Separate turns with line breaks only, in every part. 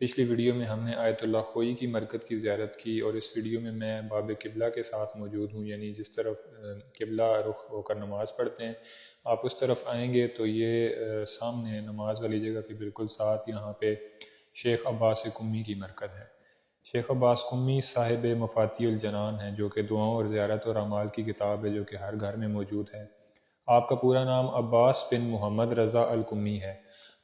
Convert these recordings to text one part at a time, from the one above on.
پچھلی ویڈیو میں ہم نے آیت اللہ خوئی کی مرکز کی زیارت کی، اور اس ویڈیو میں میں باب قبلہ کے ساتھ موجود ہوں، یعنی جس طرف قبلہ رخ ہو کر نماز پڑھتے ہیں آپ اس طرف آئیں گے تو یہ سامنے نماز والی جگہ کے بالکل ساتھ یہاں پہ شیخ عباس قمی کی مرکز ہے۔ شیخ عباس قمی صاحب مفاتیح الجنان ہیں، جو کہ دعاؤں اور زیارت اور اعمال کی کتاب ہے جو کہ ہر گھر میں موجود ہے۔ آپ کا پورا نام عباس بن محمد رضا القمی ہے۔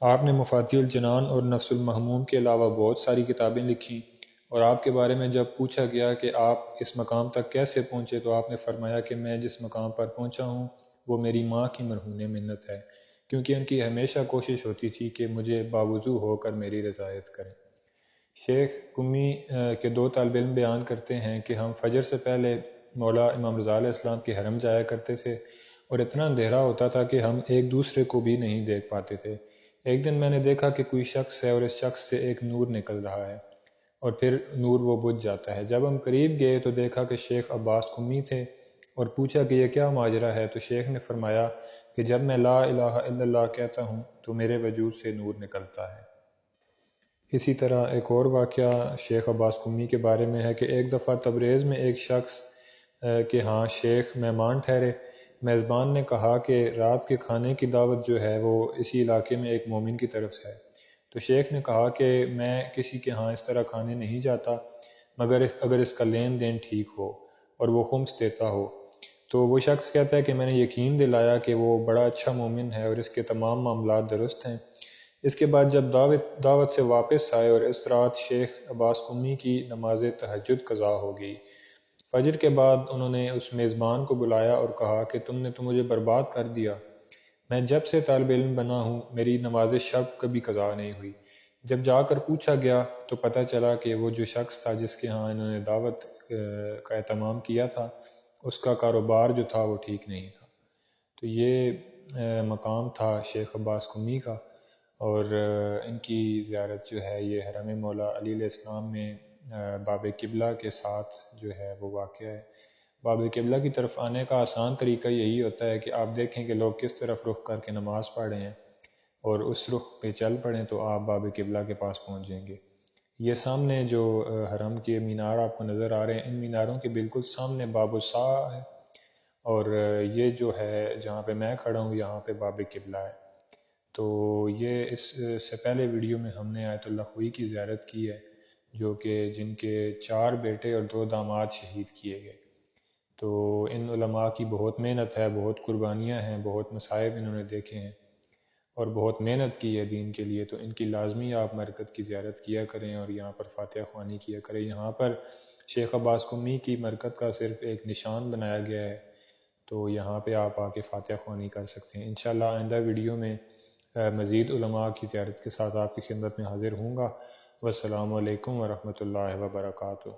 آپ نے مفاتیح الجنان اور نفس المحموم کے علاوہ بہت ساری کتابیں لکھیں، اور آپ کے بارے میں جب پوچھا گیا کہ آپ اس مقام تک کیسے پہنچے تو آپ نے فرمایا کہ میں جس مقام پر پہنچا ہوں وہ میری ماں کی مرہون منت ہے، کیونکہ ان کی ہمیشہ کوشش ہوتی تھی کہ مجھے باوضو ہو کر میری رضایت کریں۔ شیخ قمی کے دو طالب علم بیان کرتے ہیں کہ ہم فجر سے پہلے مولا امام رضا علیہ السلام کے حرم جایا کرتے تھے، اور اتنا اندھیرا ہوتا تھا کہ ہم ایک دوسرے کو بھی نہیں دیکھ پاتے تھے۔ ایک دن میں نے دیکھا کہ کوئی شخص ہے اور اس شخص سے ایک نور نکل رہا ہے، اور پھر نور وہ بجھ جاتا ہے۔ جب ہم قریب گئے تو دیکھا کہ شیخ عباس قمی تھے، اور پوچھا کہ یہ کیا ماجرا ہے، تو شیخ نے فرمایا کہ جب میں لا الہ الا اللہ کہتا ہوں تو میرے وجود سے نور نکلتا ہے۔ اسی طرح ایک اور واقعہ شیخ عباس قمی کے بارے میں ہے کہ ایک دفعہ تبریز میں ایک شخص کے ہاں شیخ مہمان ٹھہرے۔ میزبان نے کہا کہ رات کے کھانے کی دعوت جو ہے وہ اسی علاقے میں ایک مومن کی طرف سے ہے۔ تو شیخ نے کہا کہ میں کسی کے ہاں اس طرح کھانے نہیں جاتا مگر اگر اس کا لین دین ٹھیک ہو اور وہ خمس دیتا ہو۔ تو وہ شخص کہتا ہے کہ میں نے یقین دلایا کہ وہ بڑا اچھا مومن ہے اور اس کے تمام معاملات درست ہیں۔ اس کے بعد جب دعوت سے واپس آئے اور اس رات شیخ عباس قمی کی نماز تہجد قضا ہو گئی۔ فجر کے بعد انہوں نے اس میزبان کو بلایا اور کہا کہ تم نے تو مجھے برباد کر دیا، میں جب سے طالب علم بنا ہوں میری نماز شب کبھی قضا نہیں ہوئی۔ جب جا کر پوچھا گیا تو پتہ چلا کہ وہ جو شخص تھا جس کے ہاں انہوں نے دعوت کا اہتمام کیا تھا اس کا کاروبار جو تھا وہ ٹھیک نہیں تھا۔ تو یہ مقام تھا شیخ عباس قمی کا، اور ان کی زیارت جو ہے یہ حرم مولا علی علیہ السلام میں باب قبلہ کے ساتھ جو ہے وہ واقع ہے۔ باب قبلہ کی طرف آنے کا آسان طریقہ یہی ہوتا ہے کہ آپ دیکھیں کہ لوگ کس طرف رخ کر کے نماز پڑھ رہے ہیں اور اس رخ پہ چل پڑیں تو آپ باب قبلہ کے پاس پہنچ جائیں گے۔ یہ سامنے جو حرم کے مینار آپ کو نظر آ رہے ہیں، ان میناروں کے بالکل سامنے باب الساعہ ہے، اور یہ جو ہے جہاں پہ میں کھڑا ہوں یہاں پہ باب قبلہ ہے۔ تو یہ اس سے پہلے ویڈیو میں ہم نے آیت اللہ خوئی کی زیارت کی ہے، جو کہ جن کے 4 بیٹے اور 2 داماد شہید کیے گئے۔ تو ان علماء کی بہت محنت ہے، بہت قربانیاں ہیں، بہت مصائب انہوں نے دیکھے ہیں اور بہت محنت کی ہے دین کے لیے، تو ان کی لازمی آپ مرکز کی زیارت کیا کریں اور یہاں پر فاتحہ خوانی کیا کریں۔ یہاں پر شیخ عباس قمی کی مرکز کا صرف ایک نشان بنایا گیا ہے، تو یہاں پہ آپ آ کے فاتحہ خوانی کر سکتے ہیں۔ انشاءاللہ آئندہ ویڈیو میں مزید علماء کی زیارت کے ساتھ آپ کی خدمت میں حاضر ہوں گا۔ والسلام علیکم ورحمۃ اللہ وبرکاتہ۔